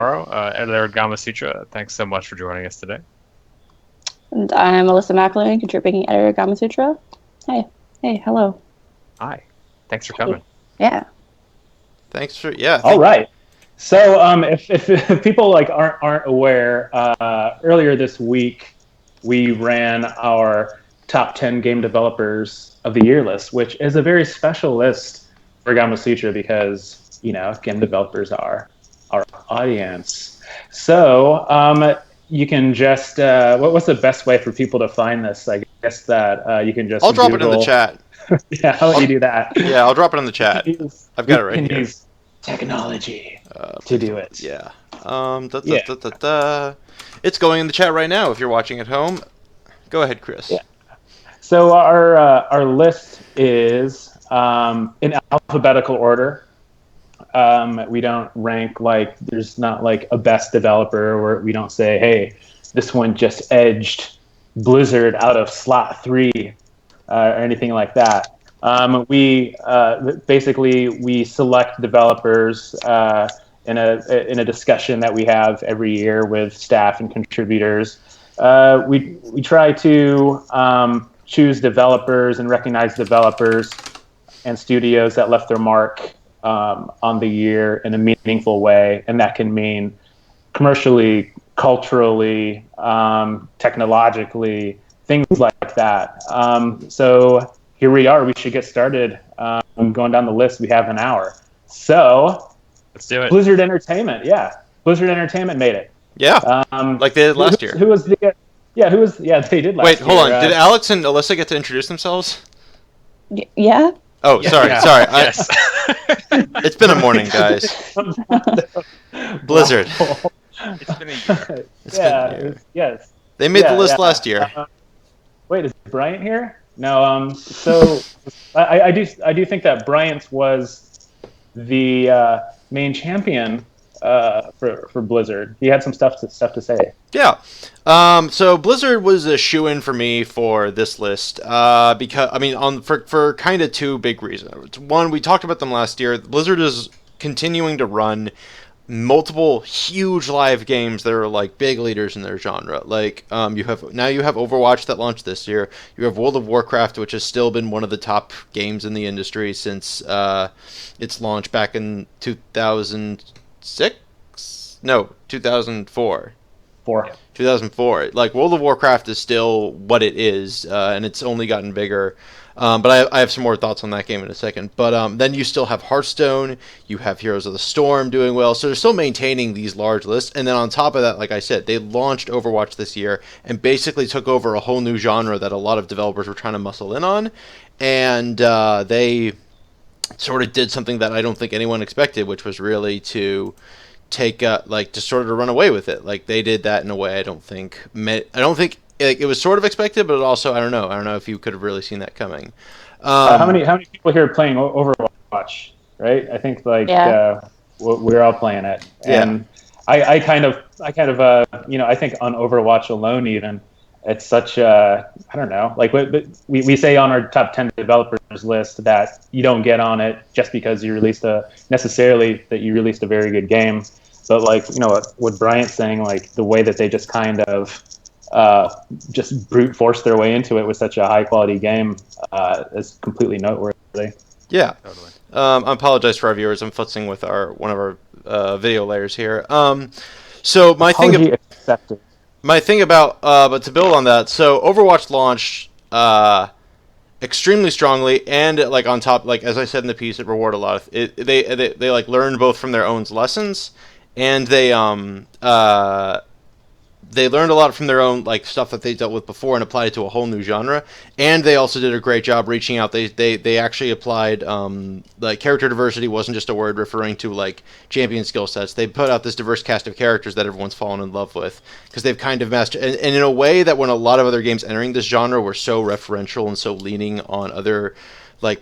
editor at Gamasutra. Thanks so much for joining us today. And I'm Alyssa McElwain, contributing editor at Gamasutra. Hey, hello. Hi. Thanks for coming. Yeah. Thanks for All right. So if people aren't aware, earlier this week we ran our top 10 game developers of the year list, which is a very special list for Gamasutra because game developers are our audience. So you can just what's the best way for people to find this? I guess that you can just I'll drop it in the chat. Yeah, how about you do that? Yeah, I'll drop it in the chat. I've got it right here. Use technology to do it. Yeah. It's going in the chat right now if you're watching at home. Go ahead, Chris. Yeah. So our list is in alphabetical order. We don't rank there's not a best developer where we don't say, hey, this one just edged Blizzard out of slot 3 or anything like that. We basically select developers in a discussion that we have every year with staff and contributors. We try to choose developers and recognize developers and studios that left their mark on the year in a meaningful way, and that can mean commercially, culturally, technologically, things like that. So here we are. We should get started. Going down the list, we have an hour. So let's do it. Blizzard Entertainment, Blizzard Entertainment made it. Yeah, like they did last year. Who was the? Yeah, who was? Yeah, they did last year. Wait, hold on. Did Alex and Alyssa get to introduce themselves? Yeah. Oh, Yeah. sorry. Yes. It's been a morning, guys. Blizzard. It's been a year. It's been a year. Yes. They made the list last year. Wait, is Bryant here? No. So I do think that Bryant was the main champion for Blizzard. He had some stuff to say. Yeah. So Blizzard was a shoo-in for me for this list because for kind of two big reasons. One, we talked about them last year. Blizzard is continuing to run multiple huge live games that are big leaders in their genre. You have Overwatch that launched this year. You have World of Warcraft, which has still been one of the top games in the industry since its launch back in 2006. No, 2004. 2004. World of Warcraft is still what it is, and it's only gotten bigger. But I have some more thoughts on that game in a second. But then you still have Hearthstone, you have Heroes of the Storm doing well, so they're still maintaining these large lists. And then on top of that, like I said, they launched Overwatch this year and basically took over a whole new genre that a lot of developers were trying to muscle in on. And they sort of did something that I don't think anyone expected, which was really to take to sort of run away with it. They did that in a way I don't think it was sort of expected, but also I don't know if you could have really seen that coming. How many people here are playing Overwatch? Right, I think we're all playing it, and I kind of I think on Overwatch alone even it's such a I don't know we say on our top 10 developers list that you don't get on it just because you released a very good game. But what Bryant's saying, the way that they just kind of just brute force their way into it with such a high quality game is completely noteworthy. Yeah, totally. I apologize for our viewers. I'm futzing with one of our video layers here. So my thing about but to build on that, so Overwatch launched extremely strongly, and on top, as I said in the piece, it rewarded a lot of it. They learned both from their own lessons, and they learned a lot from their own stuff that they dealt with before and applied it to a whole new genre. And they also did a great job reaching out. They actually applied character diversity wasn't just a word referring to champion skill sets. They put out this diverse cast of characters that everyone's fallen in love with because they've kind of mastered, and in a way that when a lot of other games entering this genre were so referential and so leaning on other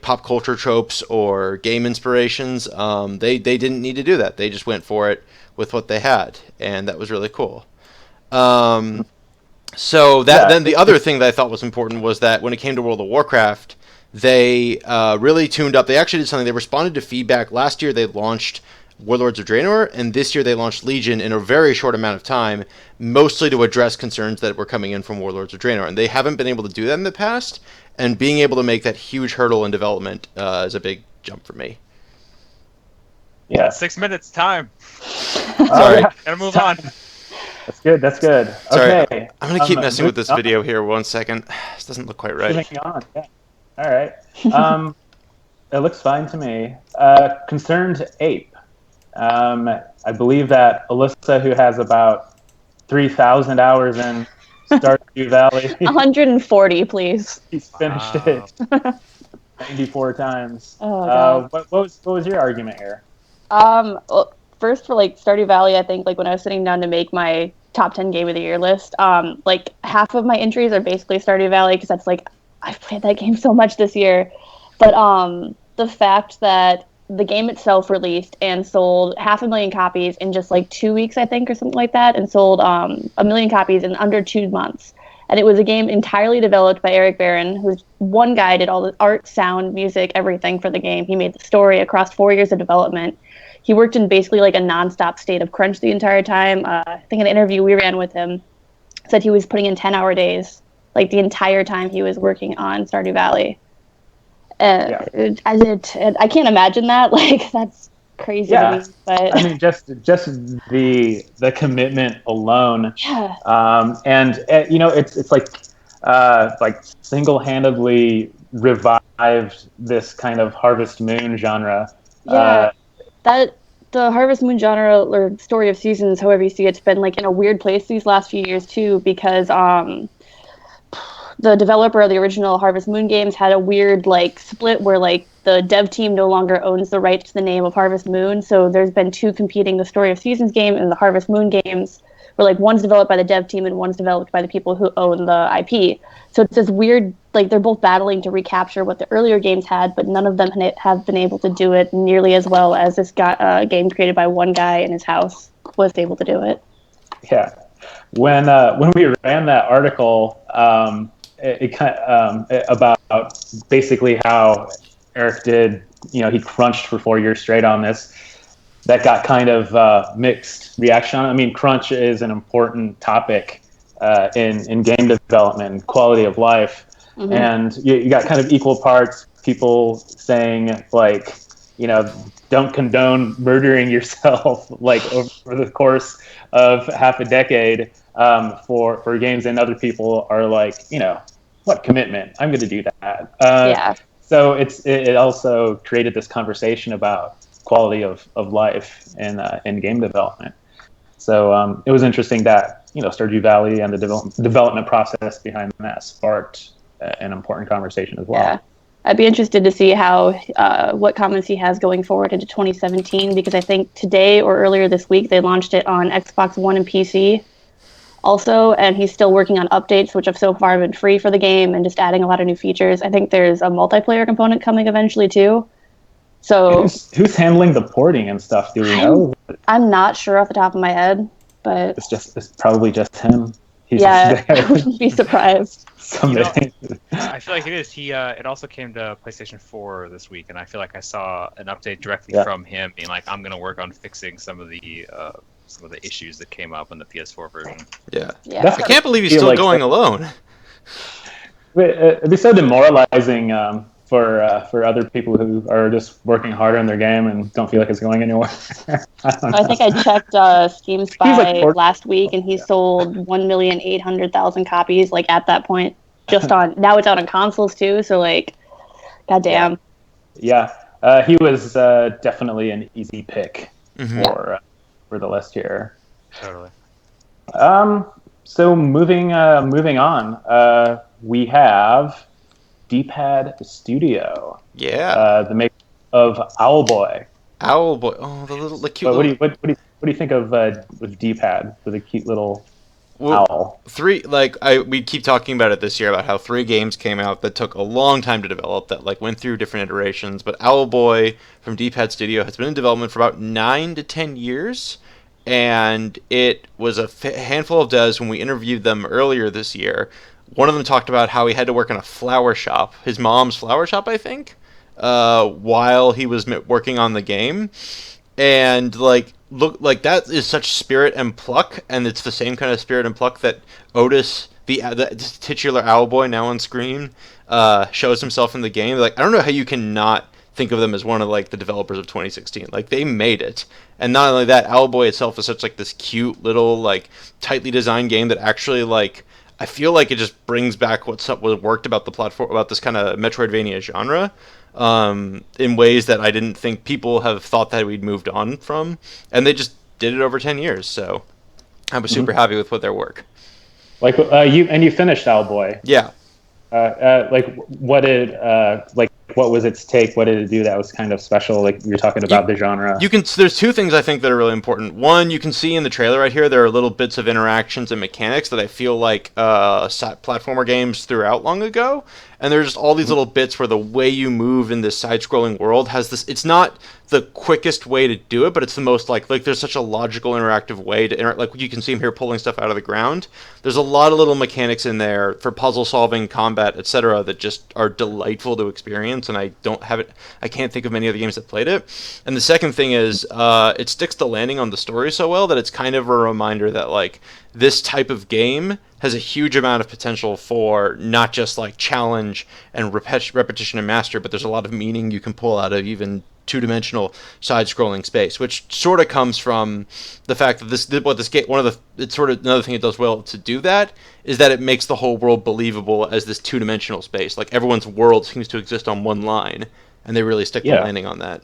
pop culture tropes or game inspirations, they didn't need to do that. They just went for it with what they had, and that was really cool. Then the other thing that I thought was important was that when it came to World of Warcraft, they really tuned up. They actually did something. They responded to feedback. Last year they launched Warlords of Draenor, and this year they launched Legion in a very short amount of time, mostly to address concerns that were coming in from Warlords of Draenor. And they haven't been able to do that in the past, and being able to make that huge hurdle in development is a big jump for me. Yeah. 6 minutes, time. Sorry. Gotta move on. That's good. That's good. Sorry, Okay. I'm going to keep messing with this video here 1 second. This doesn't look quite right. Moving on. Yeah. All right. It looks fine to me. Concerned Ape. I believe that Alyssa, who has about 3,000 hours in Stardew Valley, 140, please. he's finished it 94 times. Oh, God. What was your argument here? Well, first for like Stardew Valley, I think like when I was sitting down to make my top 10 game of the year list, like half of my entries are basically Stardew Valley because that's like I've played that game so much this year. But the fact that the game itself released and sold 500,000 copies in just like 2 weeks, I think, or something like that, and sold 1 million copies in under 2 months. And it was a game entirely developed by Eric Barron, who's one guy did all the art, sound, music, everything for the game. He made the story across 4 years of development. He worked in basically like a nonstop state of crunch the entire time. I think an interview we ran with him said he was putting in 10-hour days, like the entire time he was working on Stardew Valley. I can't imagine that. Like that's crazy to me. But I mean, just the commitment alone. Yeah. And you know, it's like single-handedly revived this kind of Harvest Moon genre. Yeah. That the Harvest Moon genre or story of seasons, however you see it, it's been like in a weird place these last few years too, because the developer of the original Harvest Moon games had a weird like split where like the dev team no longer owns the rights to the name of Harvest Moon. So there's been two competing, the Story of Seasons game and the Harvest Moon games, where like one's developed by the dev team and one's developed by the people who own the IP. So it's this weird, like they're both battling to recapture what the earlier games had, but none of them have been able to do it nearly as well as this game created by one guy in his house was able to do it. Yeah. When we ran that article, about basically how Eric did, you know, he crunched for 4 years straight on this. That got kind of mixed reaction. I mean, crunch is an important topic in game development, quality of life, and you got kind of equal parts. People saying like, you know, don't condone murdering yourself like over the course of half a decade for games, and other people are like, you know, what commitment? I'm going to do that. Yeah. So it also created this conversation about quality of life in game development. So it was interesting that, you know, Stardew Valley and the development process behind that sparked an important conversation as well. Yeah. I'd be interested to see how what comments he has going forward into 2017, because I think today or earlier this week they launched it on Xbox One and PC also, and he's still working on updates, which have so far been free for the game, and just adding a lot of new features. I think there's a multiplayer component coming eventually too. So who's handling the porting and stuff? Do we know? I'm not sure off the top of my head, but it's probably just him. Yeah, I wouldn't be surprised. Someday. I feel like it is. It also came to PlayStation 4 this week, and I feel like I saw an update directly from him, being like, "I'm going to work on fixing some of the issues that came up in the PS4 version." Yeah. I can't believe he's still going alone. It'd be so demoralizing for other people who are just working harder on their game and don't feel like it's going anywhere. I think I checked Steam Spy last week, and he sold 1,800,000 copies. Like at that point, just on now it's out on consoles too. So like, goddamn. Yeah, he was definitely an easy pick for the list here. Totally. So moving on, we have D-Pad Studio. Yeah. The maker of Owlboy. Owlboy. Oh, the cute. What do you think of with D-Pad, with a cute little owl? We keep talking about it this year about how 3 games came out that took a long time to develop, that like went through different iterations. But Owlboy from D-Pad Studio has been in development for about 9 to 10 years. And it was a handful of devs when we interviewed them earlier this year. One of them talked about how he had to work in a flower shop, his mom's flower shop, I think, while he was working on the game. And like look, like that is such spirit and pluck, and it's the same kind of spirit and pluck that Otis, the titular Owlboy now on screen, shows himself in the game. Like, I don't know how you cannot think of them as one of like the developers of 2016. Like, they made it. And not only that, Owlboy itself is such like this cute little like tightly designed game that actually like I feel like it just brings back what worked about the platform, about this kind of Metroidvania genre, in ways that I didn't think people have thought that we'd moved on from, and they just did it over 10 years. So I was super happy with their work. Like you finished Owlboy. Yeah. Like what was its take? What did it do that was kind of special? Like, you're talking about the genre. There's two things I think that are really important. One, you can see in the trailer right here, there are little bits of interactions and mechanics that I feel like platformer games threw out long ago. And there's just all these little bits where the way you move in this side-scrolling world has this. It's not the quickest way to do it, but it's the most like there's such a logical, interactive way to interact. Like, you can see him here pulling stuff out of the ground. There's a lot of little mechanics in there for puzzle solving, combat, etc. that just are delightful to experience. And I can't think of many other games that played it. And the second thing is, it sticks the landing on the story so well that it's kind of a reminder that like this type of game has a huge amount of potential for not just like challenge and repetition and master, but there's a lot of meaning you can pull out of even two-dimensional side-scrolling space, which sort of comes from the fact that it's sort of another thing it does well to do that is that it makes the whole world believable as this two-dimensional space. Like, everyone's world seems to exist on one line, and they really stick the landing on that.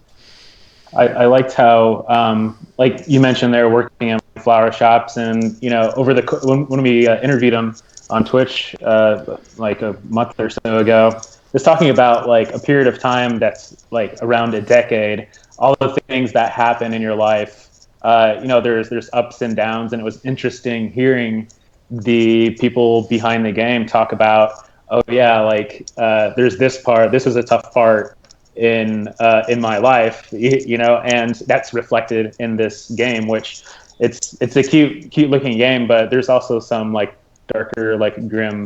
I liked how, like you mentioned, they're working in flower shops, and when we interviewed him on Twitch like a month or so ago, just talking about like a period of time that's like around a decade, all the things that happen in your life. There's ups and downs, and it was interesting hearing the people behind the game talk about, oh yeah, like there's this part. This is a tough part in my life, and that's reflected in this game, which it's a cute looking game, but there's also some like darker, like grim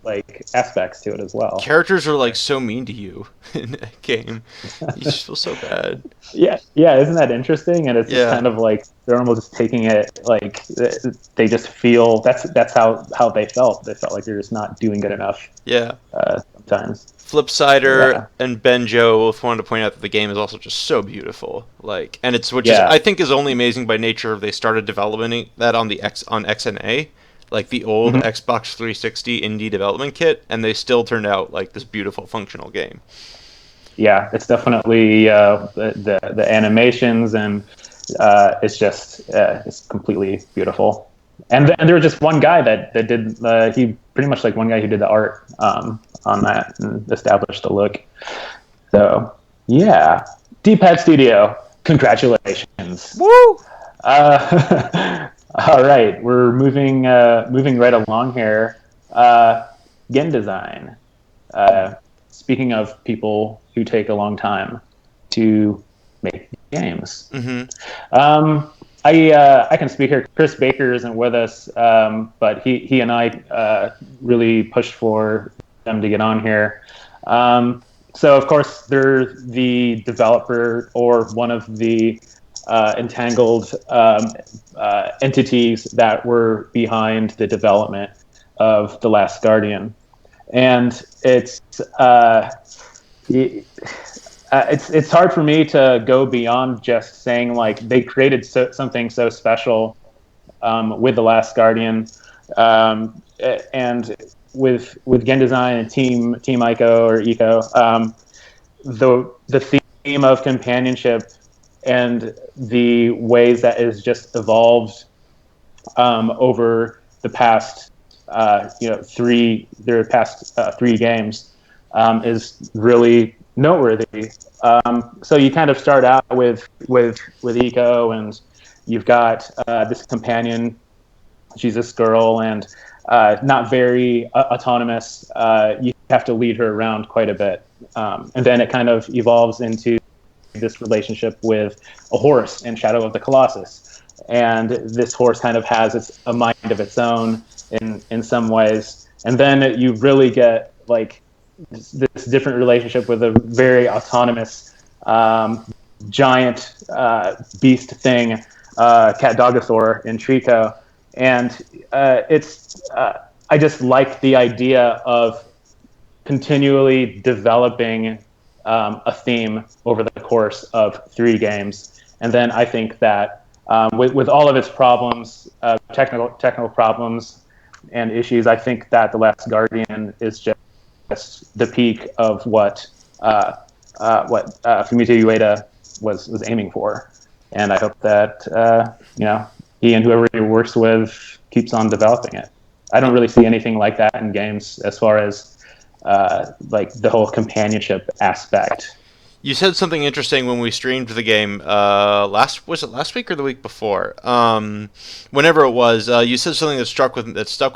like aspects to it as well. Characters are like so mean to you in that game. You just feel so bad. Yeah, isn't that interesting? And it's just kind of like they're almost just taking it like they just feel that's how they felt. They felt like they're just not doing good enough. Yeah. Sometimes. Flipsider and Benjo both wanted to point out that the game is also just so beautiful. Like, and is I think is only amazing by nature of they started developing that on XNA, like the old Xbox 360 indie development kit, and they still turned out like this beautiful functional game. Yeah, it's definitely the animations, and it's completely beautiful. And there was just one guy that did he pretty much like one guy who did the art on that and established the look. So yeah, D-Pad Studio, congratulations! Woo! All right, we're moving right along here. Game design. Speaking of people who take a long time to make games, I can speak here. Chris Baker isn't with us, but he and I really pushed for them to get on here. So of course they're the developer or one of the entangled entities that were behind the development of The Last Guardian, and it's hard for me to go beyond just saying like they created something so special with The Last Guardian, and with game design and Team Ico or Eco, the theme of companionship and the ways that is just evolved over the past three games is really noteworthy. So you kind of start out with Eco, and you've got this companion. She's this girl, and not very autonomous. You have to lead her around quite a bit, and then it kind of evolves into this relationship with a horse in Shadow of the Colossus, and this horse kind of has a mind of its own in some ways, and then you really get like this different relationship with a very autonomous giant beast thing, Cat Dogosaur in Trico, and I just like the idea of continually developing a theme over the course of 3 games, and then I think that with all of its problems, technical problems and issues, I think that The Last Guardian is just the peak of what Fumito Ueda was aiming for, and I hope that he and whoever he works with keeps on developing it. I don't really see anything like that in games as far as like the whole companionship aspect. You said something interesting when we streamed the game last week or the week before? Whenever it was, you said something that stuck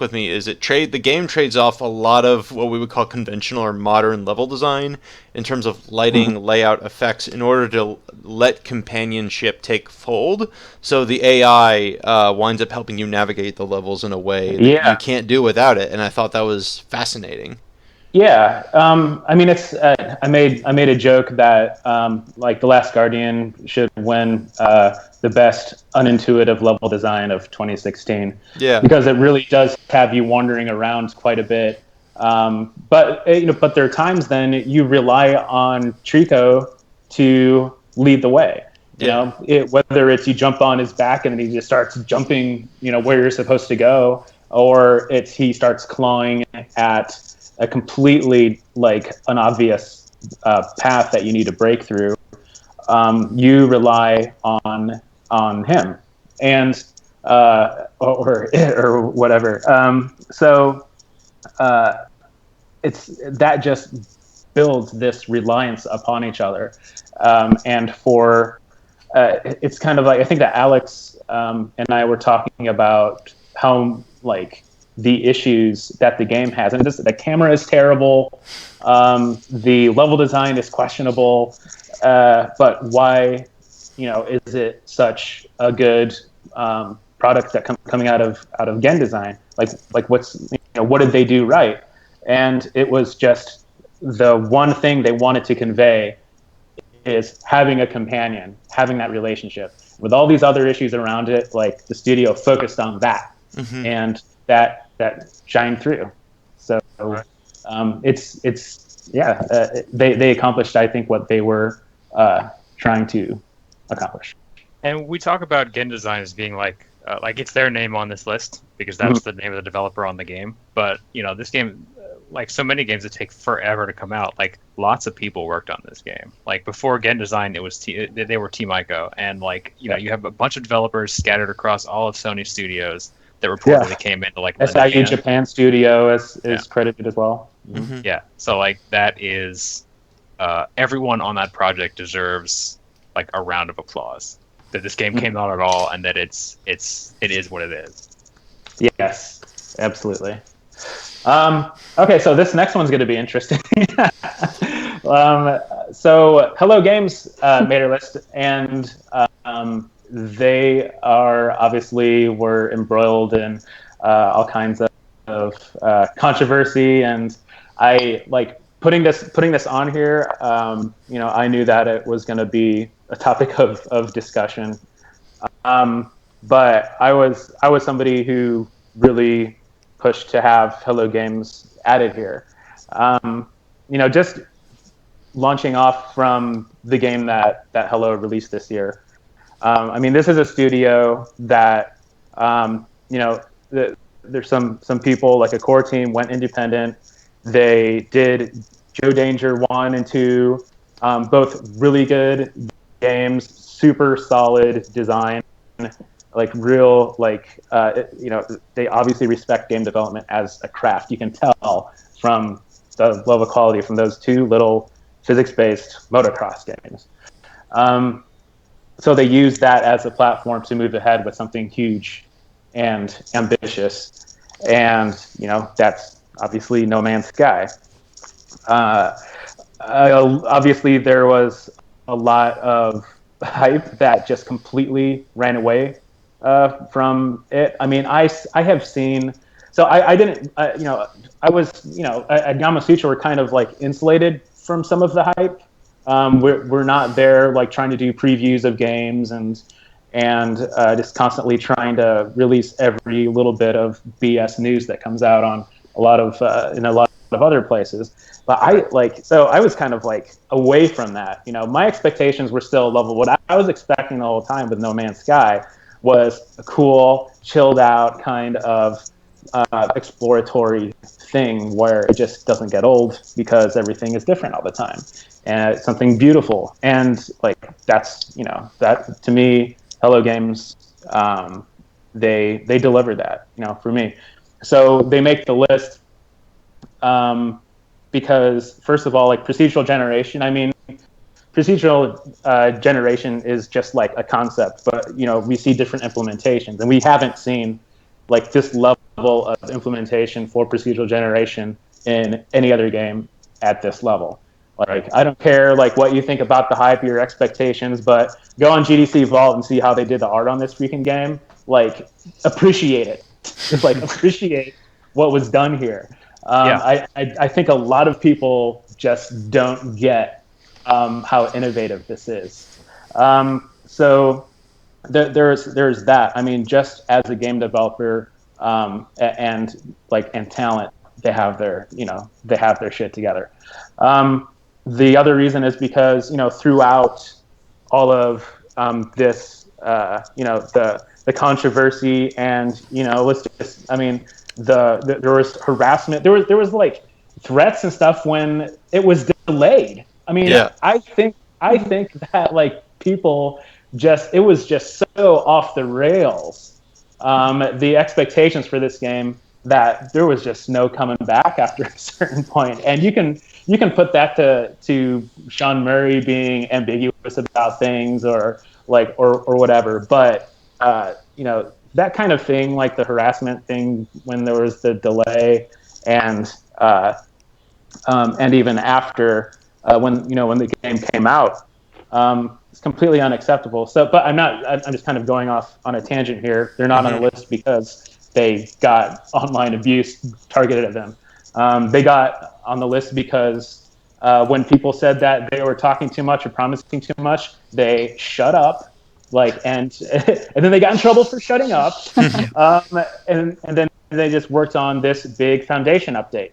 with me. Is the game trades off a lot of what we would call conventional or modern level design in terms of lighting, layout, effects, in order to let companionship take hold. So the AI winds up helping you navigate the levels in a way that you can't do without it, and I thought that was fascinating. Yeah, I mean, it's. I made a joke that like The Last Guardian should win the best unintuitive level design of 2016. Yeah, because it really does have you wandering around quite a bit. But there are times then you rely on Trico to lead the way. Whether it's you jump on his back and then he just starts jumping, where you're supposed to go, or he starts clawing at a completely like unobvious path that you need to break through. You rely on him and or whatever. So it's that just builds this reliance upon each other, and for it's kind of like I think that Alex and I were talking about how like the issues that the game has, and the camera is terrible, the level design is questionable, but why is it such a good product that coming out of game design? Like what did they do right? And it was just the one thing they wanted to convey is having a companion, having that relationship. With all these other issues around it, like the studio focused on that, and that shined through. So they accomplished, I think, what they were trying to accomplish. And we talk about game design as being like it's their name on this list because that's the name of the developer on the game. But this game, like so many games that take forever to come out, like lots of people worked on this game. Like before game design, it was they were Team Ico, and you have a bunch of developers scattered across all of Sony studios that reportedly came into like SIU Japan studio is credited as well. Yeah, so like that is everyone on that project deserves like a round of applause that this game came out at all, and that it is what it is. Yes, absolutely. Okay, so this next one's going to be interesting. So Hello Games made our list, and they were embroiled in all kinds of controversy, and I like putting this on here. I knew that it was going to be a topic of discussion, but I was somebody who really pushed to have Hello Games added here. Just launching off from the game that Hello released this year. I mean, this is a studio that, there's some people, like a core team, went independent. They did Joe Danger 1 and 2, both really good games, super solid design, like real, they obviously respect game development as a craft. You can tell from the level of quality from those 2 little physics-based motocross games. So they use that as a platform to move ahead with something huge and ambitious. And, that's obviously No Man's Sky. Obviously, there was a lot of hype that just completely ran away from it. I mean, I have seen... So I didn't, I was, at Gamasutra, we're kind of like insulated from some of the hype. We're not there like trying to do previews of games and just constantly trying to release every little bit of BS news that comes out on a lot of in a lot of other places. But I was kind of like away from that. My expectations were still level. What I was expecting the whole time with No Man's Sky was a cool, chilled out kind of exploratory thing where it just doesn't get old because everything is different all the time, and it's something beautiful. And like that's that to me, Hello Games, they deliver that for me. So they make the list because first of all, like procedural generation. I mean, procedural generation is just like a concept, but we see different implementations, and we haven't seen like this level of implementation for procedural generation in any other game at this level. Like, I don't care like what you think about the hype, your expectations, but go on GDC Vault and see how they did the art on this freaking game. Like, appreciate it. Just like appreciate what was done here. I think a lot of people just don't get how innovative this is. So there's that. I mean, just as a game developer and talent, they have their shit together. The other reason is because throughout all of this, the controversy and let's just, I mean, there was harassment. There was like threats and stuff when it was delayed. I mean, yeah. I think that like people it was just so off the rails. The expectations for this game that there was just no coming back after a certain point. And you can put that to Sean Murray being ambiguous about things or whatever. But that kind of thing, like the harassment thing when there was the delay and even after when the game came out, it's completely unacceptable. So, but I'm just kind of going off on a tangent here. They're not on the list because they got online abuse targeted at them. They got on the list because when people said that they were talking too much or promising too much, they shut up. And then they got in trouble for shutting up. And then they just worked on this big foundation update.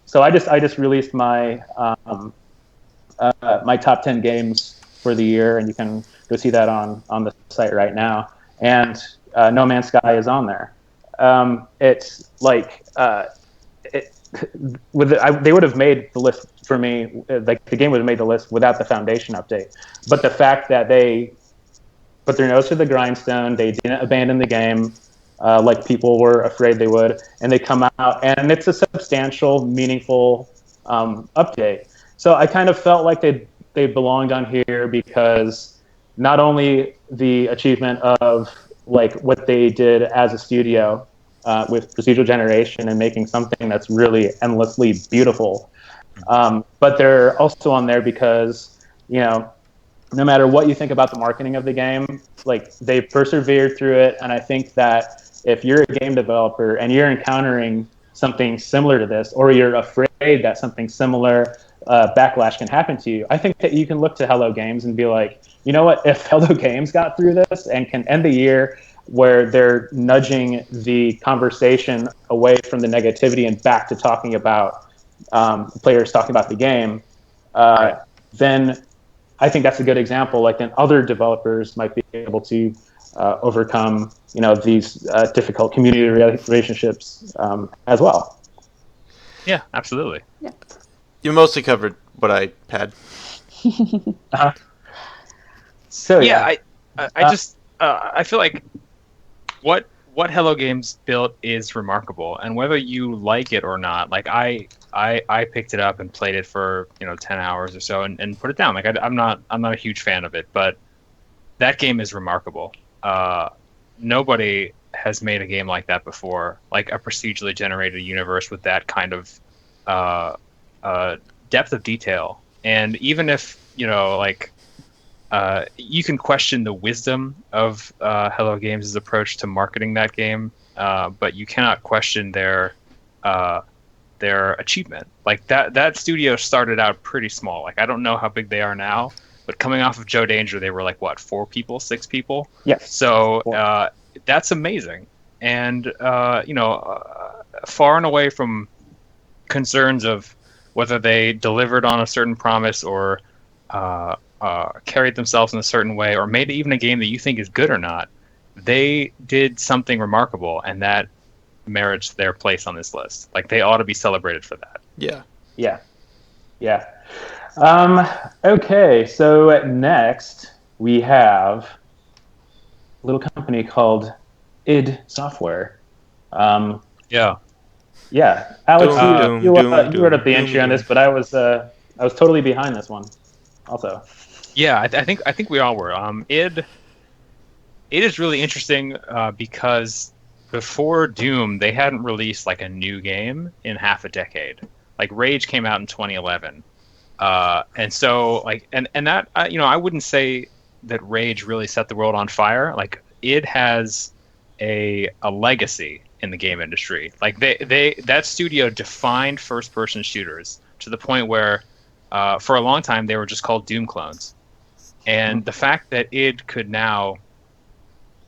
So I just released my my top 10 games for the year, and you can go see that on the site right now. And No Man's Sky is on there. It's like they would have made the list for me. Like the game would have made the list without the foundation update. But the fact that they put their nose to the grindstone, they didn't abandon the game like people were afraid they would, and they come out and it's a substantial, meaningful update. So I kind of felt like they belonged on here because not only the achievement of like what they did as a studio with procedural generation and making something that's really endlessly beautiful, but they're also on there because no matter what you think about the marketing of the game, like they persevered through it. And I think that if you're a game developer and you're encountering something similar to this, or you're afraid that something similar backlash can happen to you, I think that you can look to Hello Games and be like, you know what, if Hello Games got through this and can end the year where they're nudging the conversation away from the negativity and back to talking about players talking about the game, then I think that's a good example. Like then other developers might be able to overcome, these difficult community relationships as well. Yeah, absolutely. Yeah. You mostly covered what I had. So I just I feel like what Hello Games built is remarkable, and whether you like it or not, like I picked it up and played it for 10 hours or so and put it down. Like I'm not a huge fan of it, but that game is remarkable. Nobody has made a game like that before, like a procedurally generated universe with that kind of depth of detail. And even if you can question the wisdom of Hello Games' approach to marketing that game, but you cannot question their their achievement. Like that studio started out pretty small. Like I don't know how big they are now, but coming off of Joe Danger, they were like what, 4 people, 6 people? Yes. So that's amazing, and far and away from concerns of whether they delivered on a certain promise or carried themselves in a certain way or made even a game that you think is good or not. They did something remarkable, and that merits their place on this list. Like they ought to be celebrated for that. Yeah. Okay, so next we have a little company called id Software. Yeah, Alex, you wrote up the entry on this, but I was totally behind this one, also. Yeah, I think we all were. It is really interesting because before Doom, they hadn't released like a new game in half a decade. Like Rage came out in 2011, and so like and that I wouldn't say that Rage really set the world on fire. Like it has a legacy in the game industry. Like that studio defined first person shooters to the point where for a long time they were just called Doom clones. And the fact that id could now,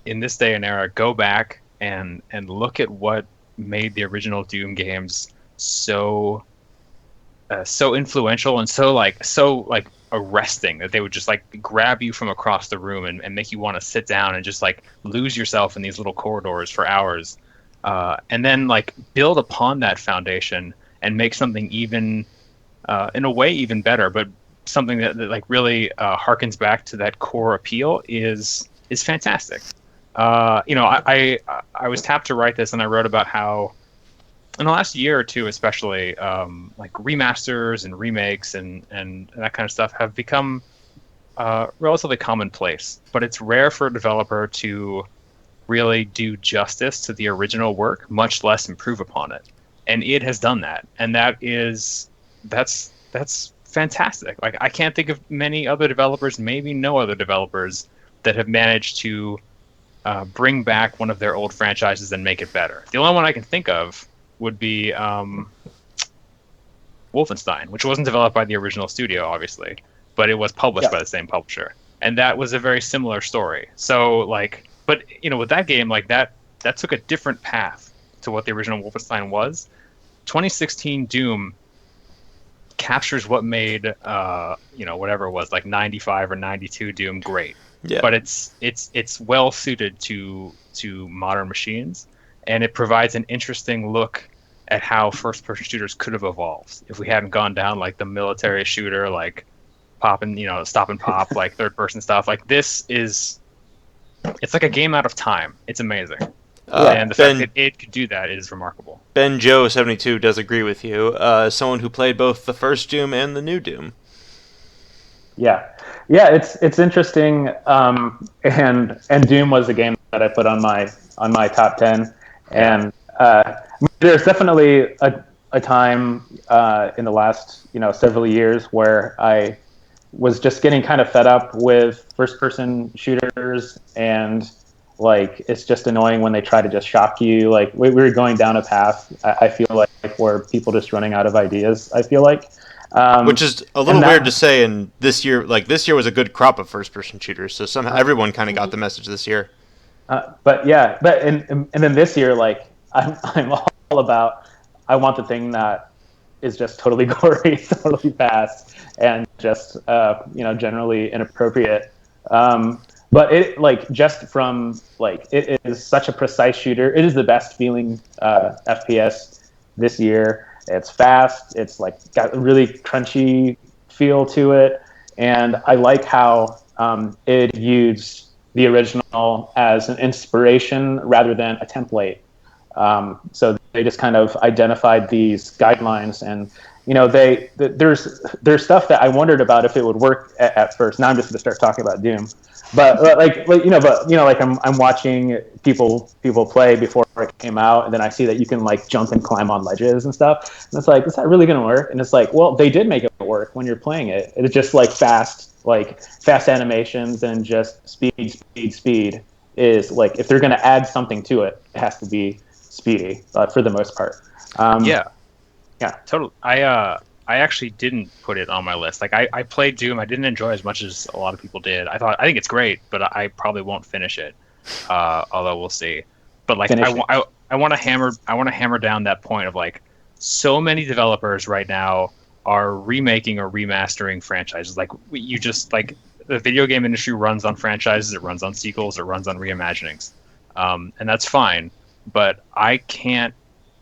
in this day and era, go back and look at what made the original Doom games so influential and so arresting that they would just like grab you from across the room and make you want to sit down and just like lose yourself in these little corridors for hours, and then like build upon that foundation and make something even in a way even better, but something that like really harkens back to that core appeal is fantastic. I was tapped to write this, and I wrote about how in the last year or two, especially, like remasters and remakes and that kind of stuff have become relatively commonplace. But it's rare for a developer to really do justice to the original work, much less improve upon it. And id has done that, and that's fantastic. Like I can't think of many other developers, maybe no other developers, that have managed to bring back one of their old franchises and make it better. The only one I can think of would be Wolfenstein, which wasn't developed by the original studio, obviously, but it was published by the same publisher, and that was a very similar story. So like, but with that game, like that took a different path to what the original Wolfenstein was. 2016 Doom captures what made whatever it was, like 95 or 92 Doom great. Yeah. But it's well suited to modern machines, and it provides an interesting look at how first person shooters could have evolved if we hadn't gone down like the military shooter, like stop and pop, like third person stuff. Like it's like a game out of time. It's amazing. And the fact that it could do that is remarkable. Ben Joe 72 does agree with you. Someone who played both the first Doom and the new Doom. Yeah, it's interesting. And Doom was a game that I put on my top 10. And there's definitely a time in the last several years where I was just getting kind of fed up with first person shooters, and like it's just annoying when they try to just shock you. Like we were going down a path, I feel like where people just running out of ideas, I feel like. Which is a little weird to say. And this year was a good crop of first-person shooters, so somehow everyone kind of got the message this year. And then this year, like I'm all about. I want the thing that is just totally gory, totally fast, and just generally inappropriate. But it just from it is such a precise shooter. It is the best feeling FPS this year. It's fast. It's got a really crunchy feel to it, and I like how it used the original as an inspiration rather than a template. So they just kind of identified these guidelines, and there's stuff that I wondered about if it would work at first. Now I'm just going to start talking about Doom. But I'm watching people play before it came out, and then I see that you can jump and climb on ledges and stuff, and it's like, is that really going to work? And it's like, well, they did make it work when you're playing it. It's just fast animations and just speed is if they're going to add something to it, it has to be speedy for the most part. Totally. I actually didn't put it on my list. Like I played Doom. I didn't enjoy as much as a lot of people did. I think it's great, but I probably won't finish it. Although we'll see. But like I want to hammer down that point of like so many developers right now are remaking or remastering franchises. Like you just like the video game industry runs on franchises, it runs on sequels, it runs on reimaginings, and that's fine. But I can't.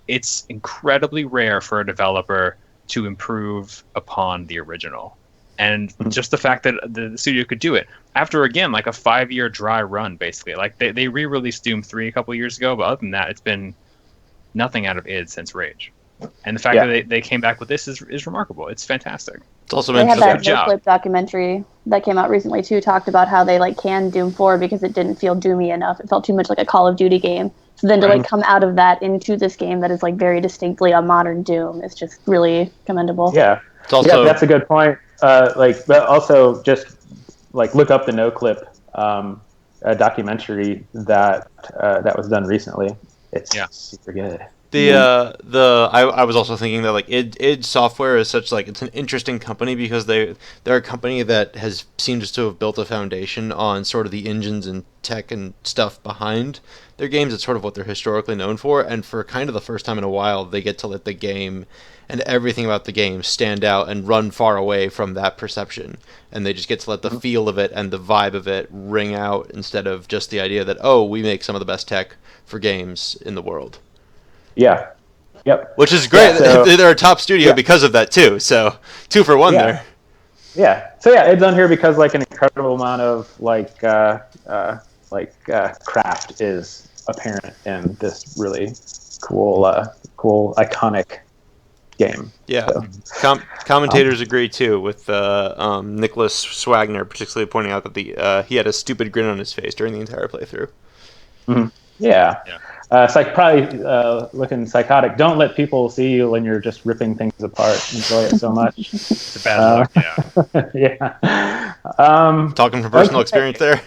It's incredibly rare for a developer to improve upon the original, and just the fact that the studio could do it after again like a 5-year dry run, basically. Like they re-released Doom 3 a couple years ago, but other than that, it's been nothing out of id since Rage. And the fact that they came back with this is remarkable. It's fantastic. It's also they had that job. No-Clip documentary that came out recently too, talked about how they like canned Doom 4 because it didn't feel doomy enough. It felt too much like a Call of Duty game. So then to like come out of that into this game that is like very distinctly a modern Doom is just really commendable. Yeah, it's also, that's a good point. But also just like look up the No-Clip documentary that was done recently. It's super good. I was also thinking that like id Software is such like it's an interesting company because they're a company that seems to have built a foundation on sort of the engines and tech and stuff behind their games. It's sort of what they're historically known for, and for kind of the first time in a while, they get to let the game and everything about the game stand out and run far away from that perception, and they just get to let the feel of it and the vibe of it ring out instead of just the idea that we make some of the best tech for games in the world. Yeah. Yep. Which is great. Yeah, so, they're a top studio because of that too. So 2 for 1 there. Yeah. So it's on here because like an incredible amount of craft is apparent in this really cool, iconic game. Yeah. So, commentators agree too with Nicholas Swagner particularly pointing out that he had a stupid grin on his face during the entire playthrough. Mm-hmm. Yeah. It's like probably looking psychotic. Don't let people see you when you're just ripping things apart. Enjoy it so much. It's a bad look, yeah. Talking from personal experience there.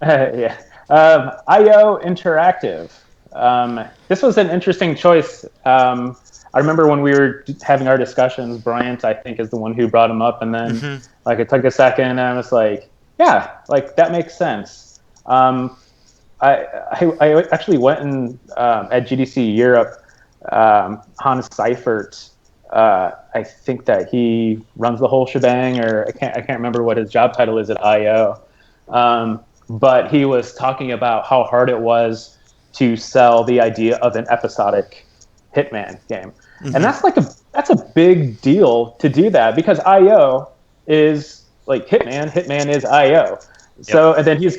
Yeah. IO Interactive. This was an interesting choice. I remember when we were having our discussions, Bryant, I think, is the one who brought him up, and then it took a second, and I was like, yeah, like that makes sense. I actually went and at GDC Europe, Hans Seifert, I think that he runs the whole shebang, or I can't remember what his job title is at IO, but he was talking about how hard it was to sell the idea of an episodic Hitman game, and that's a big deal to do that because IO is like Hitman. Hitman is IO. So and then he's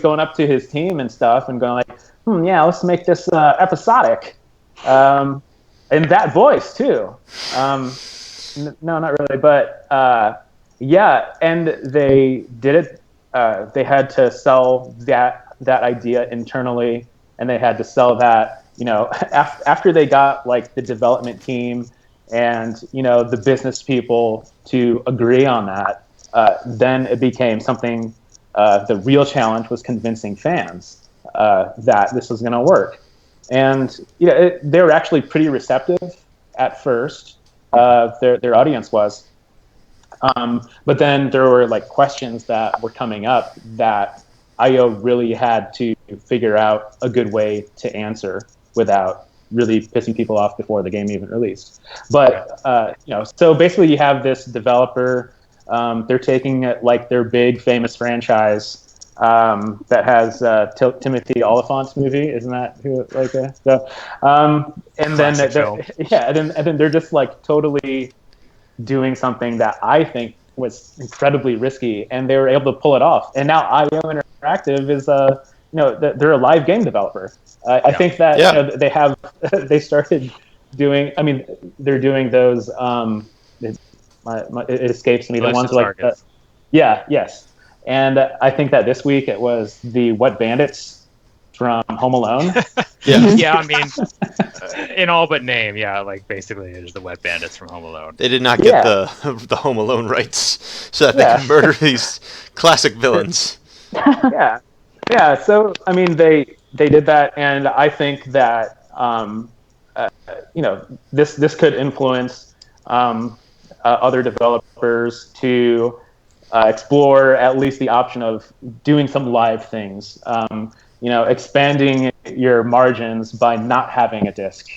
going up to his team and stuff and going like, let's make this episodic, in that voice too. No, not really, but and they did it. They had to sell that idea internally, and they had to sell that after they got like the development team and the business people to agree on that. Then it became something. The real challenge was convincing fans that this was going to work, and they were actually pretty receptive at first. Their audience was, but then there were like questions that were coming up that IO really had to figure out a good way to answer without really pissing people off before the game even released. But so basically you have this developer. They're taking it like their big famous franchise that has Timothy Oliphant's movie, isn't that who and then they're just like totally doing something that I think was incredibly risky, and they were able to pull it off. And now IO Interactive is they're a live game developer. I think that they started doing. I mean, they're doing those. It escapes me. The ones like yes. And I think that this week it was the Wet Bandits from Home Alone. Yeah, I mean, in all but name, like basically it is the Wet Bandits from Home Alone. They did not get the Home Alone rights so that they can murder these classic villains. Yeah. So I mean, they did that, and I think that this could influence other developers to explore at least the option of doing some live things. Expanding your margins by not having a disc,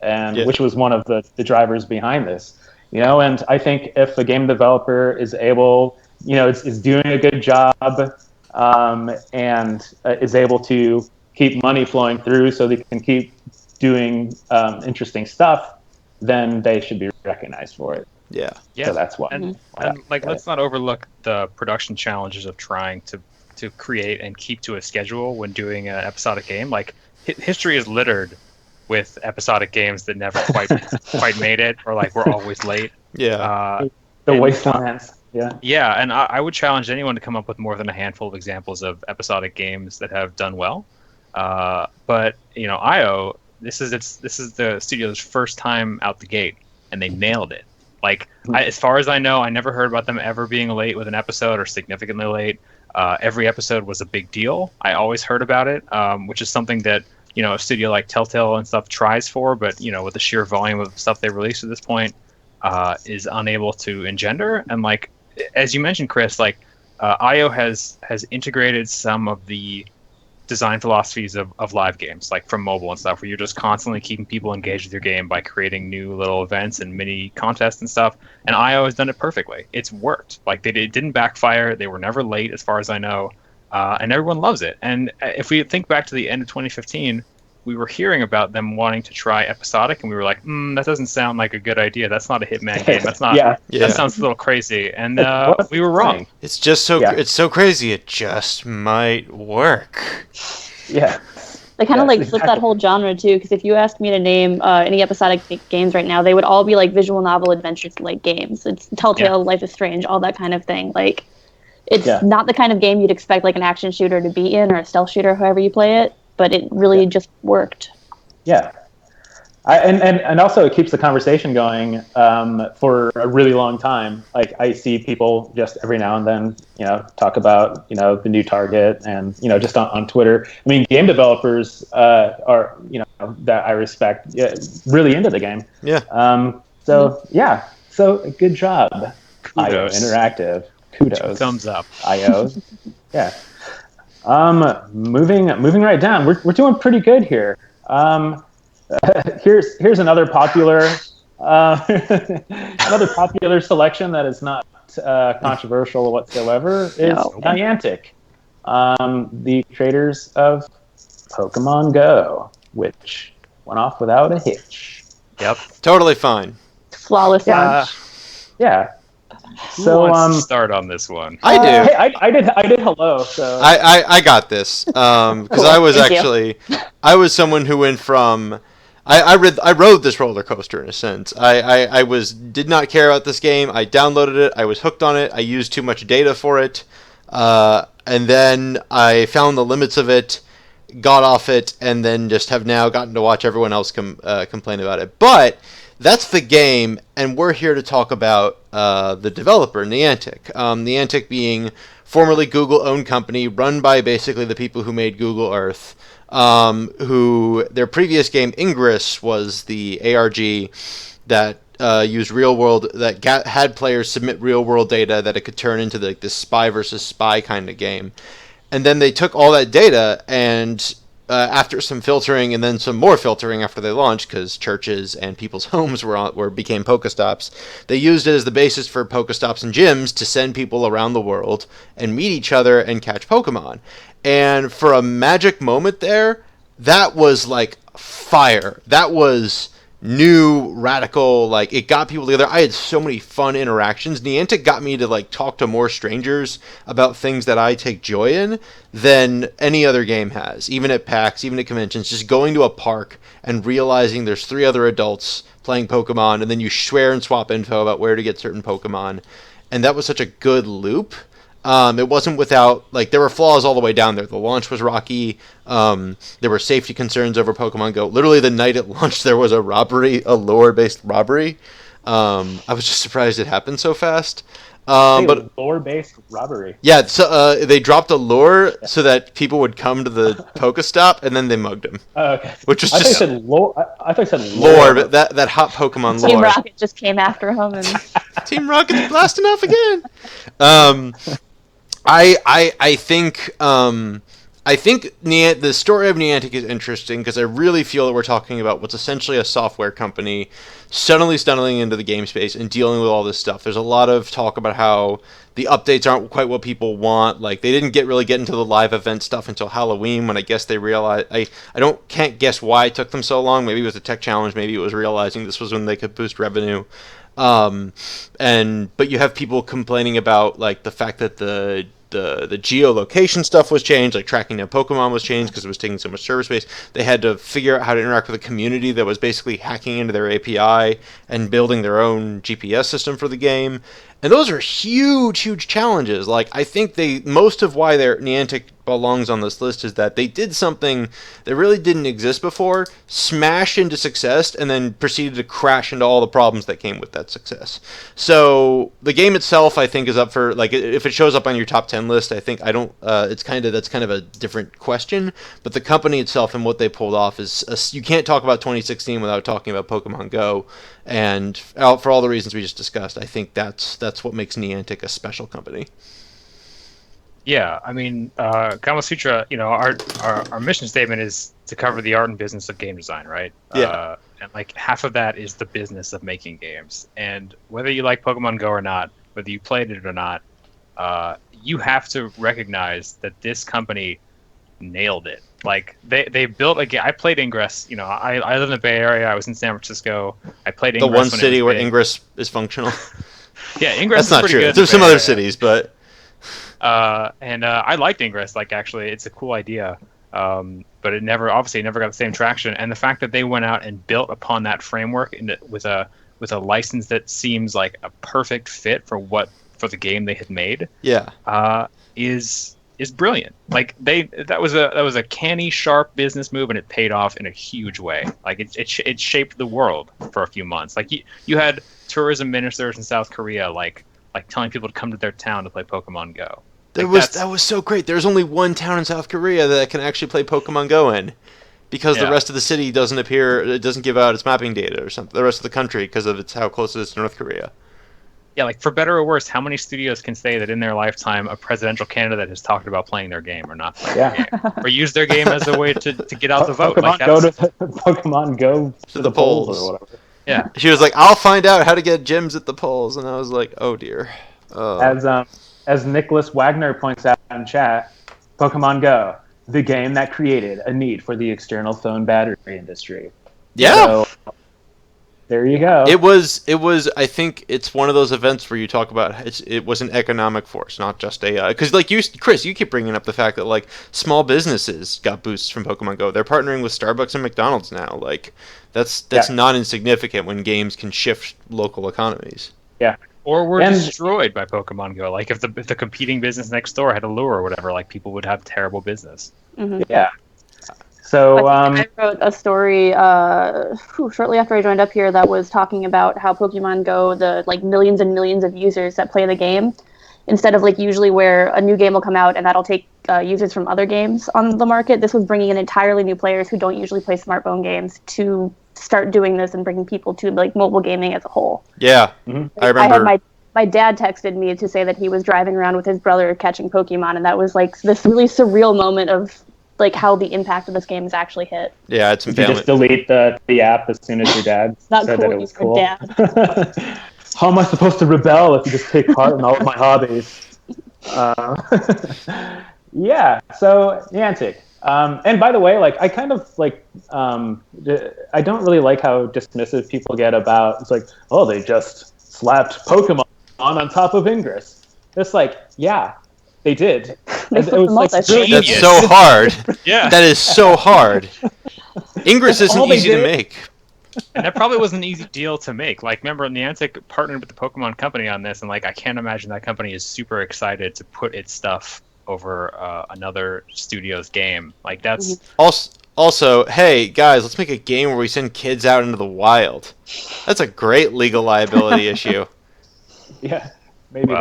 and which was one of the drivers behind this. And I think if a game developer is able, is doing a good job, and is able to keep money flowing through so they can keep doing interesting stuff, then they should be recognized for it. Yeah. So that's why. And let's not overlook the production challenges of trying to create and keep to a schedule when doing an episodic game. Like, history is littered with episodic games that never quite made it, or like were always late. Yeah. The Wastelands. Yeah. Yeah, and I would challenge anyone to come up with more than a handful of examples of episodic games that have done well. But IO, this is the studio's first time out the gate, and they nailed it. Like, as far as I know, I never heard about them ever being late with an episode or significantly late. Every episode was a big deal. I always heard about it, which is something that a studio like Telltale and stuff tries for, but with the sheer volume of stuff they release at this point, is unable to engender. And like, as you mentioned, Chris, like IO has integrated some of the design philosophies of live games, like from mobile and stuff, where you're just constantly keeping people engaged with your game by creating new little events and mini contests and stuff. And IO has done it perfectly. It's worked. Like, it didn't backfire. They were never late, as far as I know, and everyone loves it. And if we think back to the end of 2015, we were hearing about them wanting to try episodic, and we were like, that doesn't sound like a good idea. That's not a Hitman game. That's not. That sounds a little crazy. And we were wrong. It's just it's so crazy. It just might work. Yeah. They kind of flip that whole genre too, because if you asked me to name any episodic games right now, they would all be like visual novel adventures like games. It's Telltale, Life is Strange, all that kind of thing. Like, it's not the kind of game you'd expect like an action shooter to be in, or a stealth shooter, however you play it. But it really just worked. Yeah. And also it keeps the conversation going for a really long time. Like, I see people just every now and then, talk about, the new Target, and, just on Twitter. I mean, game developers are, that I respect, really into the game. Yeah. So good job, IO Interactive. Kudos. Thumbs up. IO. Yeah. Moving right down. We're doing pretty good here. Here's another popular selection that is not controversial whatsoever. Is Niantic, the creators of Pokemon Go, which went off without a hitch. Yep. Totally fine. Flawless launch. Yeah. Who wants to start on this one? I do. Hey, I did hello. So I got this because Cool. I was I was someone who went from I rode this roller coaster in a sense. I did not care about this game. I downloaded it. I was hooked on it. I used too much data for it, and then I found the limits of it, got off it, and then just have now gotten to watch everyone else complain about it. But that's the game, and we're here to talk about the developer, Niantic. Niantic being formerly Google-owned company, run by basically the people who made Google Earth, who their previous game, Ingress, was the ARG that used real-world, that had players submit real-world data that it could turn into this spy versus spy kind of game. And then they took all that data and after some filtering and then some more filtering after they launched, because churches and people's homes became Pokestops, they used it as the basis for Pokestops and gyms to send people around the world and meet each other and catch Pokemon. And for a magic moment there, that was like fire. That was new, radical, like it got people together. I had so many fun interactions. Niantic got me to talk to more strangers about things that I take joy in than any other game has. Even at PAX, even at conventions, just going to a park and realizing there's 3 other adults playing Pokemon, and then you swear and swap info about where to get certain Pokemon. And that was such a good loop. It wasn't without, there were flaws all the way down there. The launch was rocky. There were safety concerns over Pokemon Go. Literally the night it launched, there was a lore-based robbery. I was just surprised it happened so fast. But lore-based robbery. Yeah, so they dropped a lure so that people would come to the Pokestop, and then they mugged him. Okay. Which was I just... thought I thought you said lore, but that hot Pokemon lore. Team Rocket just came after him, and Team Rocket's blasting off again. I think the story of Niantic is interesting because I really feel that we're talking about what's essentially a software company suddenly stumbling into the game space and dealing with all this stuff. There's a lot of talk about how the updates aren't quite what people want. Like, they didn't really get into the live event stuff until Halloween, when I guess they realized. Can't guess why it took them so long. Maybe it was a tech challenge. Maybe it was realizing this was when they could boost revenue. But you have people complaining about like the fact that the geolocation stuff was changed, like tracking down Pokemon was changed because it was taking so much server space. They had to figure out how to interact with a community that was basically hacking into their API and building their own GPS system for the game. And those are huge, huge challenges. Like, I think most of why Niantic belongs on this list is that they did something that really didn't exist before, smashed into success, and then proceeded to crash into all the problems that came with that success. So the game itself, I think, is up for, like, if it shows up on your top 10 list, I think that's kind of a different question. But the company itself and what they pulled off you can't talk about 2016 without talking about Pokemon Go. And for all the reasons we just discussed, I think that's what makes Niantic a special company. Yeah, I mean, Gamasutra, our mission statement is to cover the art and business of game design, right? Yeah. And like half of that is the business of making games. And whether you like Pokemon Go or not, whether you played it or not, you have to recognize that this company nailed it. Like, they built a game. I played Ingress. I live in the Bay Area. I was in San Francisco. I played Ingress. The one city where Ingress is functional. Yeah, Ingress That's is pretty not true. good. There's some other cities, but... I liked Ingress. Like, actually, it's a cool idea. But it never got the same traction. And the fact that they went out and built upon that framework with a license that seems like a perfect fit for the game they had made. Yeah. Is brilliant. Like, that was a canny, sharp business move, and it paid off in a huge way. Like, it shaped the world for a few months. Like, you had tourism ministers in South Korea like telling people to come to their town to play Pokemon Go. That was so great. There's only one town in South Korea that can actually play Pokemon Go in, because the rest of the city doesn't give out its mapping data or something. The rest of the country, because of how close it is to North Korea. Yeah, like, for better or worse, how many studios can say that in their lifetime a presidential candidate has talked about playing their game or not playing their game, or use their game as a way to get out the vote? Pokemon Go to the polls or whatever. Yeah, she was like, "I'll find out how to get gyms at the polls," and I was like, "Oh dear." As Nicholas Wagner points out in chat, Pokemon Go, the game that created a need for the external phone battery industry. Yeah. So, there you go. It was. I think it's one of those events where you talk about it was an economic force, not just a. Because like Chris, you keep bringing up the fact that like small businesses got boosts from Pokemon Go. They're partnering with Starbucks and McDonald's now. Like, that's not insignificant when games can shift local economies. Yeah. Or were destroyed by Pokemon Go. Like, if the competing business next door had a lure or whatever, like, people would have terrible business. Mm-hmm. Yeah. So I wrote a story shortly after I joined up here that was talking about how Pokemon Go, the like millions and millions of users that play the game, instead of like usually where a new game will come out and that'll take users from other games on the market, this was bringing in entirely new players who don't usually play smartphone games to start doing this and bringing people to like mobile gaming as a whole. Yeah, I remember. I had my dad texted me to say that he was driving around with his brother catching Pokemon, and that was like this really surreal moment of like how the impact of this game has actually hit. Yeah, it's Did you just delete the app as soon as your dad Not said cool, that it was cool? Dad. How am I supposed to rebel if you just take part in all of my hobbies? Yeah, so Niantic. And by the way, like, I kind of like, I don't really like how dismissive people get about, it's like, oh, they just slapped Pokemon on top of Ingress. It's like, yeah, they did. It was like, that's so hard. Yeah. That is so hard. Ingress isn't easy to make. And that probably wasn't an easy deal to make. Like, remember, Niantic partnered with the Pokemon Company on this, and like, I can't imagine that company is super excited to put its stuff over another studio's game. Like, that's also, hey guys, let's make a game where we send kids out into the wild. That's a great legal liability issue. Yeah, maybe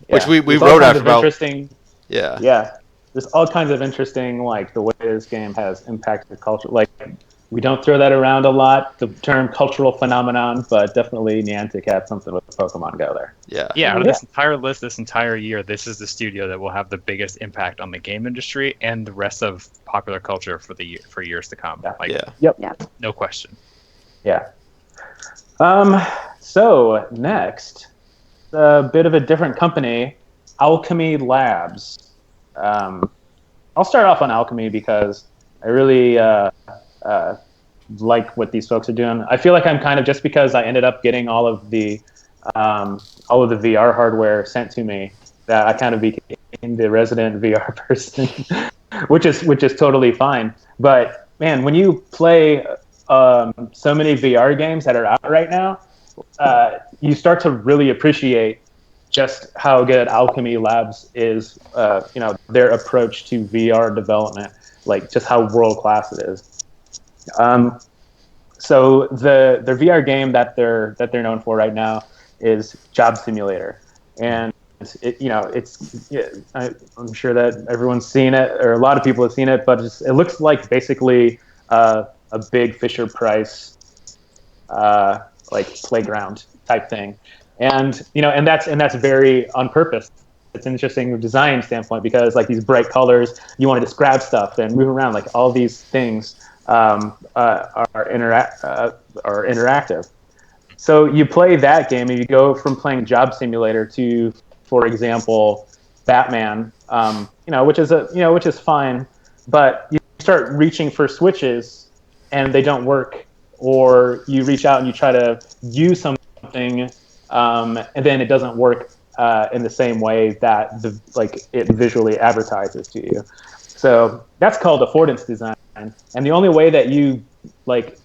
which we There's wrote all out kinds of about. Interesting. Yeah. There's all kinds of interesting, like, the way this game has impacted culture. Like, We don't throw that around a lot, the term cultural phenomenon, but definitely Niantic had something with Pokemon Go there. Yeah, out of this entire list, this entire year, this is the studio that will have the biggest impact on the game industry and the rest of popular culture for years to come. No question. Yeah. So next, a bit of a different company, Alchemy Labs. I'll start off on Alchemy because I really like what these folks are doing. I feel like I'm kind of, just because I ended up getting all of the VR hardware sent to me, that I kind of became the resident VR person, which is totally fine. But man, when you play so many VR games that are out right now, you start to really appreciate just how good Alchemy Labs is. Their approach to VR development, like just how world class it is. So the VR game that they're known for right now is Job Simulator, and I'm sure that everyone's seen it, or a lot of people have seen it, but it looks like basically a big Fisher Price like playground type thing, and that's very on purpose. It's an interesting design standpoint because like these bright colors, you want to just grab stuff and move around. Like all these things are interactive. So you play that game and you go from playing Job Simulator to, for example, Batman, which is fine, but you start reaching for switches and they don't work, or you reach out and you try to use something and then it doesn't work in the same way that it visually advertises to you. So that's called affordance design. And the only way that you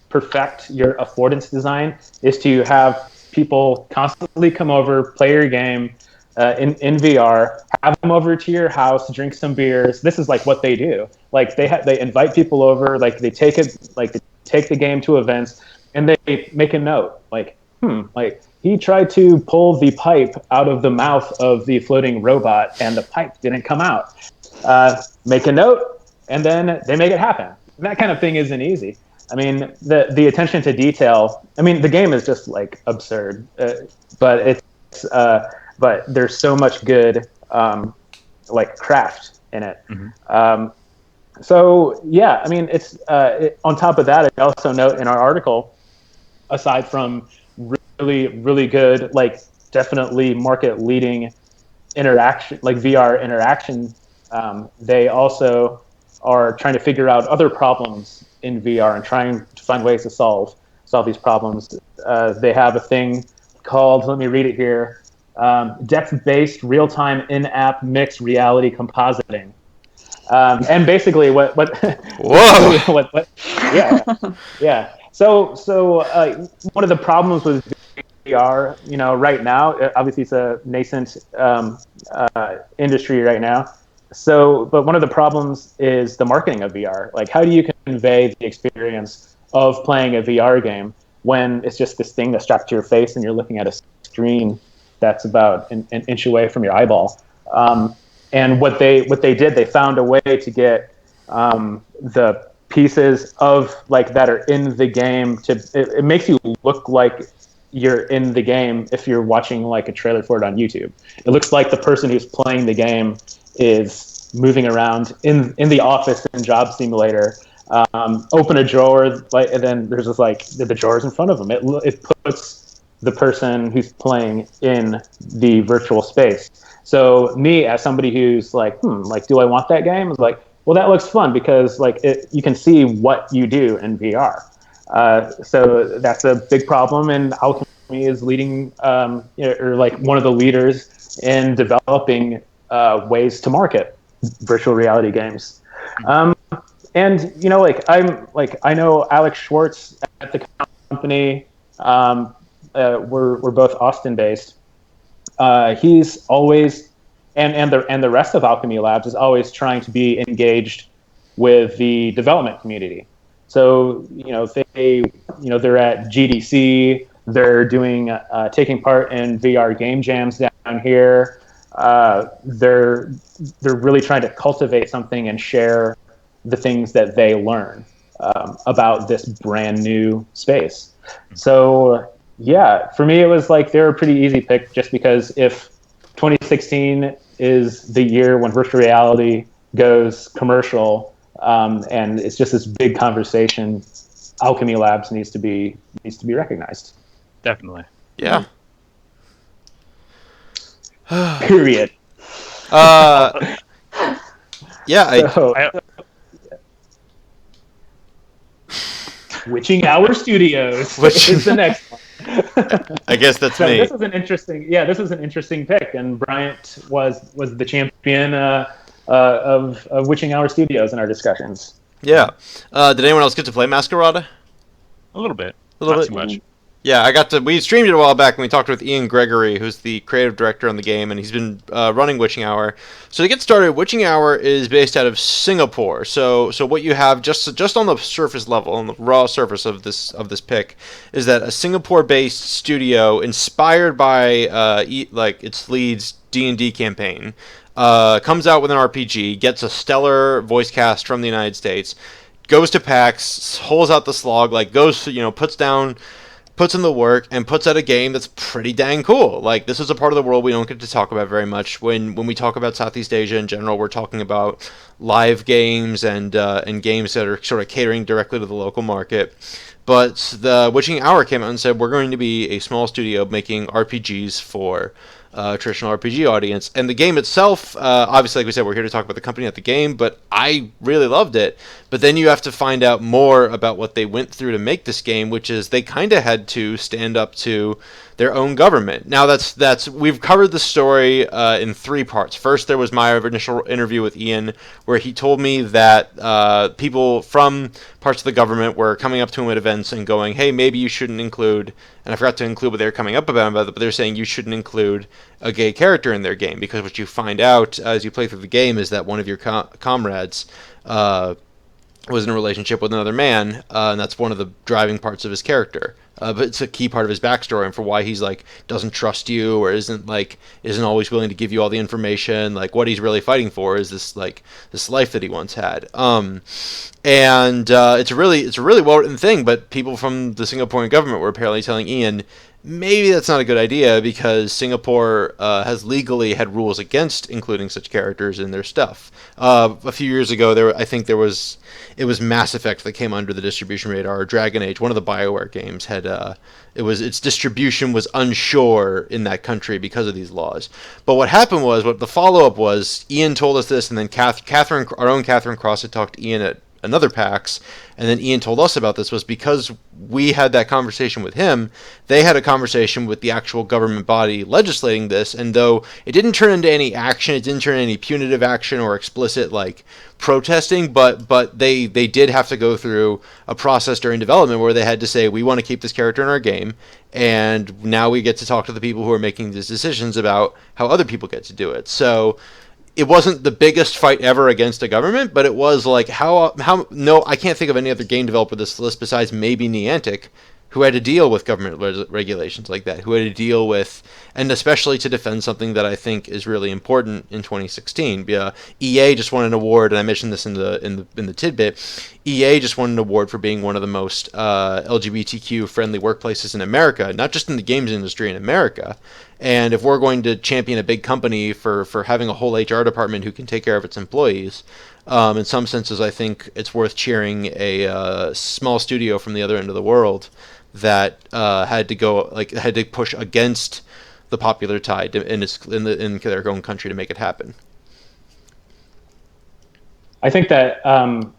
perfect your affordance design is to have people constantly come over, play your game in VR, have them over to your house, drink some beers. This is like what they do. Like they invite people over, like they take the game to events, and they make a note like he tried to pull the pipe out of the mouth of the floating robot and the pipe didn't come out. Make a note, and then they make it happen. And that kind of thing isn't easy. I mean, the attention to detail. I mean, the game is just like absurd, but there's so much good craft in it. Mm-hmm. So yeah, I mean, it's on top of that, I also note in our article, aside from really, really good, definitely market leading interaction, VR interaction, they also are trying to figure out other problems in VR and trying to find ways to solve these problems. They have a thing called, let me read it here, depth-based real-time in-app mixed reality compositing. And basically what Whoa. Yeah. So one of the problems with VR, right now, obviously it's a nascent industry right now. So, but one of the problems is the marketing of VR. Like, how do you convey the experience of playing a VR game when it's just this thing that's strapped to your face and you're looking at a screen that's about an inch away from your eyeball? And what they did, they found a way to get the pieces of that are in the game it makes you look like you're in the game if you're watching a trailer for it on YouTube. It looks like the person who's playing the game is moving around in the office in Job Simulator. Open a drawer, and then there's just the drawers in front of them. It puts the person who's playing in the virtual space. So me, as somebody who's do I want that game? It's well, that looks fun because you can see what you do in VR. So that's a big problem, and Alchemy is leading, or one of the leaders in developing ways to market virtual reality games. And I know Alex Schwartz at the company. We're both Austin based. He's always and the rest of Alchemy Labs is always trying to be engaged with the development community. So they're at GDC. They're doing taking part in VR game jams down here. They're really trying to cultivate something and share the things that they learn. about this brand new space. So yeah, for me it was like they were a pretty easy pick, just because if 2016 is the year when virtual reality goes commercial, and it's just this big conversation, Alchemy Labs needs to be recognized. Definitely. Yeah. Period. Yeah. Witching Hour Studios is the next one. I guess that's so me. This was an interesting pick, and Bryant was the champion of Witching Hour Studios in our discussions. Yeah. Did anyone else get to play Masquerada? A little bit. Not too much. Yeah, we streamed it a while back, and we talked with Ian Gregory, who's the creative director on the game, and he's been running Witching Hour. So to get started, Witching Hour is based out of Singapore. So what you have just on the surface level, on the raw surface of this pick, is that a Singapore-based studio inspired by its lead's D&D campaign comes out with an RPG, gets a stellar voice cast from the United States, goes to PAX, holes out the slog, puts in the work, and puts out a game that's pretty dang cool. Like, this is a part of the world we don't get to talk about very much. When we talk about Southeast Asia in general, we're talking about live games and games that are sort of catering directly to the local market. But the Witching Hour came out and said, we're going to be a small studio making RPGs for traditional RPG audience. And the game itself, obviously, like we said, we're here to talk about the company, not the game, but I really loved it. But then you have to find out more about what they went through to make this game, which is they kind of had to stand up to their own government. Now, we've covered the story in 3 parts. First, there was my initial interview with Ian, where he told me that people from parts of the government were coming up to him at events and going, hey, maybe you shouldn't include, and I forgot to include what they were coming up about, but they're saying you shouldn't include a gay character in their game, because what you find out as you play through the game is that one of your comrades was in a relationship with another man, and that's one of the driving parts of his character. But it's a key part of his backstory and for why he's doesn't trust you, or isn't always willing to give you all the information. Like, what he's really fighting for is this life that he once had. It's a really well written thing, but people from the Singaporean government were apparently telling Ian, maybe that's not a good idea, because Singapore has legally had rules against including such characters in their stuff. A few years ago, it was Mass Effect that came under the distribution radar, or Dragon Age. One of the BioWare games had its distribution was unsure in that country because of these laws. But what happened was, what the follow-up was, Ian told us this, and then our own Catherine Cross had talked to Ian at another PAX, and then Ian told us about this, was because we had that conversation with him, they had a conversation with the actual government body legislating this, and though it didn't turn into any action, it didn't turn into any punitive action or explicit protesting, but they did have to go through a process during development where they had to say, we want to keep this character in our game, and now we get to talk to the people who are making these decisions about how other people get to do it. So it wasn't the biggest fight ever against a government, but it was I can't think of any other game developer this list besides maybe Niantic, who had to deal with government regulations like that, who had to deal with, and especially to defend something that I think is really important in 2016. EA just won an award, and I mentioned this in the tidbit. EA just won an award for being one of the most LGBTQ friendly workplaces in America, not just in the games industry, in America. And if we're going to champion a big company for having a whole HR department who can take care of its employees, in some senses, I think it's worth cheering a small studio from the other end of the world that had to push against the popular tide in their own country to make it happen. I think that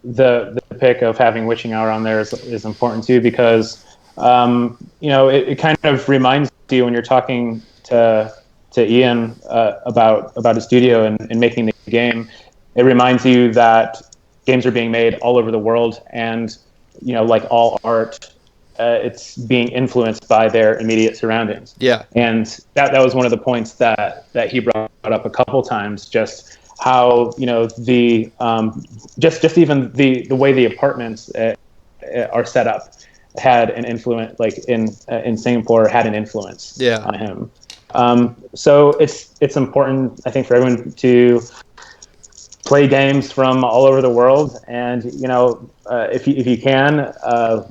the pick of having Witching Hour on there is important too, because it kind of reminds you when you're talking to Ian about his studio and making the game. It reminds you that games are being made all over the world, and like all art, it's being influenced by their immediate surroundings. Yeah, and that was one of the points that he brought up a couple times. Just how the just even the way the apartments are set up had an influence, like in Singapore, had an influence on him. So it's important, I think, for everyone to play games from all over the world, and if you can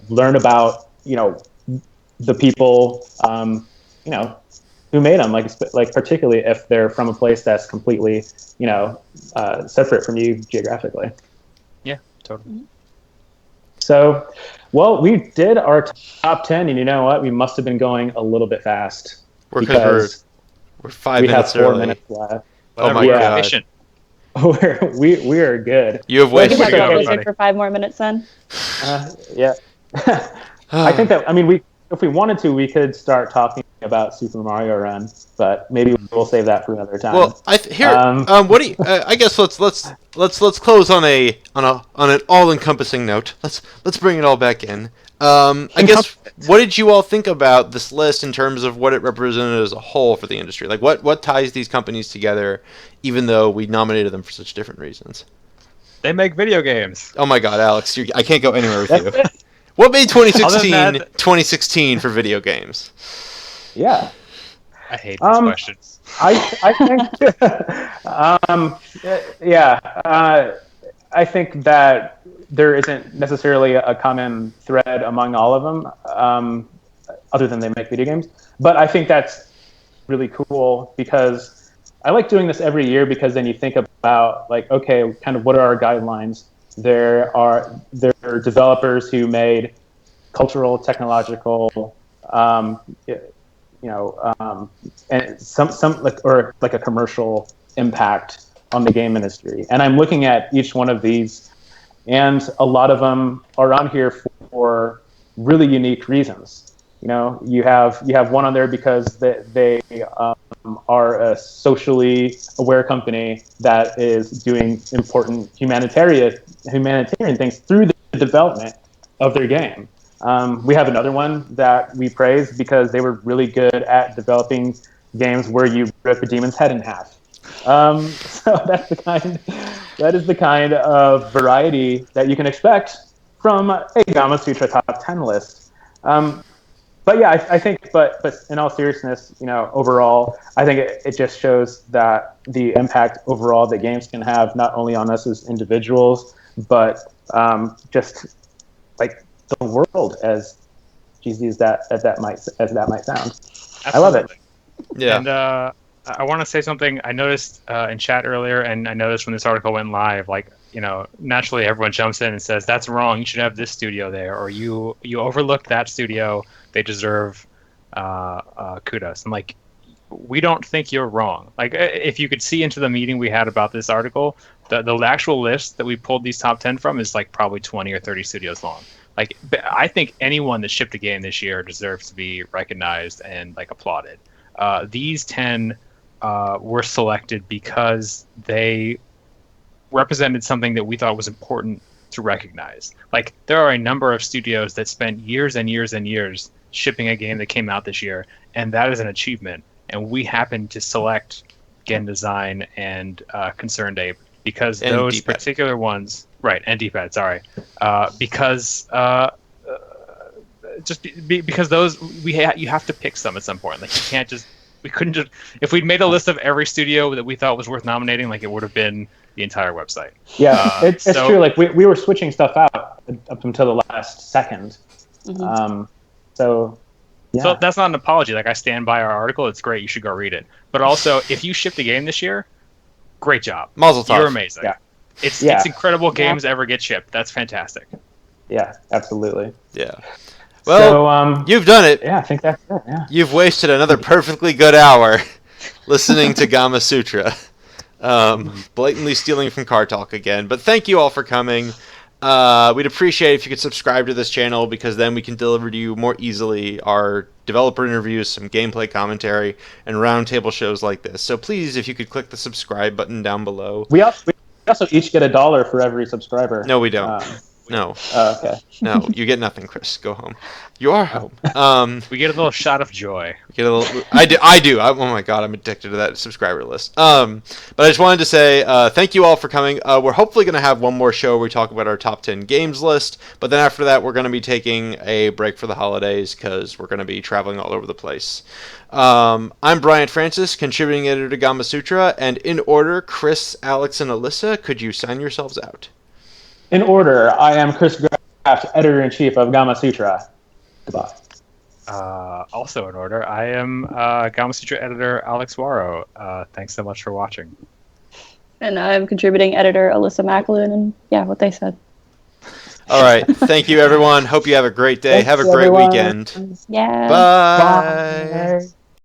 learn about the people who made them, like particularly if they're from a place that's completely separate from you geographically. Yeah, totally. So, well, we did our top 10, and you know what? We must have been going a little bit fast because we're 5 minutes have 4 early. minutes left. Oh my god! Efficient. we are good. You have We can wasted talk about music for 5 more minutes then. Yeah. I think that if we wanted to, we could start talking about Super Mario Run, but maybe we'll save that for another time. Well, what do you? I guess let's close on an all-encompassing note. Let's bring it all back in. I guess what did you all think about this list in terms of what it represented as a whole for the industry? Like what ties these companies together, even though we nominated them for such different reasons? They make video games. Oh my God, Alex, I can't go anywhere with you. What made 2016 for video games? Yeah. I hate these questions. I think that there isn't necessarily a common thread among all of them, other than they make video games. But I think that's really cool because I like doing this every year because then you think about okay, kind of what are our guidelines? There are developers who made cultural, technological, and some like a commercial impact on the game industry. And I'm looking at each one of these, and a lot of them are on here for really unique reasons. You have one on there because they are a socially aware company that is doing important humanitarian things through the development of their game. We have another one that we praise because they were really good at developing games where you rip a demon's head in half. So that is the kind of variety that you can expect from a Gamasutra top 10 list. But yeah, I think, but in all seriousness, overall, I think it just shows that the impact overall that games can have, not only on us as individuals, but just like the world, as cheesy as that might sound. Absolutely. I love it. Yeah. And I want to say something. I noticed in chat earlier, and I noticed when this article went live, naturally everyone jumps in and says, that's wrong, you should have this studio there, or you overlooked that studio, they deserve kudos. I'm like, we don't think you're wrong. Like, if you could see into the meeting we had about this article, the actual list that we pulled these top 10 from is probably 20 or 30 studios long. I think anyone that shipped a game this year deserves to be recognized and applauded. These 10 were selected because they represented something that we thought was important to recognize. There are a number of studios that spent years and years and years shipping a game that came out this year, and that is an achievement. And we happened to select Gen Design and Concerned Ape because and those D-pad. Particular ones, right? And D-pad, sorry, because because those you have to pick some at some point. You can't just. We couldn't just. If we'd made a list of every studio that we thought was worth nominating, it would have been the entire website. Yeah, it's true. We were switching stuff out up until the last second. Mm-hmm. So that's not an apology. I stand by our article. It's great. You should go read it. But also, if you shipped a game this year, great job. Mazel tov. You're amazing. Yeah. It's incredible games ever get shipped. That's fantastic. Yeah, absolutely. Yeah. Well, you've done it. Yeah, I think that's it. Yeah. You've wasted another perfectly good hour listening to Gamasutra. Blatantly stealing from Car Talk again. But thank you all for coming. We'd appreciate if you could subscribe to this channel because then we can deliver to you more easily our developer interviews, some gameplay commentary, and roundtable shows like this. So please, if you could click the subscribe button down below. We also each get $1 for every subscriber. No, we don't. No. Oh, okay. No, you get nothing, Chris. Go home. You are home. We get a little shot of joy. Get a little. I do. Oh my god, I'm addicted to that subscriber list. But I just wanted to say thank you all for coming. We're hopefully going to have one more show where we talk about our top 10 games list. But then after that, we're going to be taking a break for the holidays because we're going to be traveling all over the place. I'm Brian Francis, contributing editor to Gamasutra, and in order, Chris, Alex, and Alyssa, could you sign yourselves out? In order, I am Chris Graft, editor-in-chief of Gamasutra. Goodbye. Also in order, I am Gamasutra editor Alex Waro. Thanks so much for watching. And I'm contributing editor Alyssa McAloon, and yeah, what they said. All right. Thank you, everyone. Hope you have a great day. Thanks, have a great everyone. weekend. Yeah. Bye. Bye.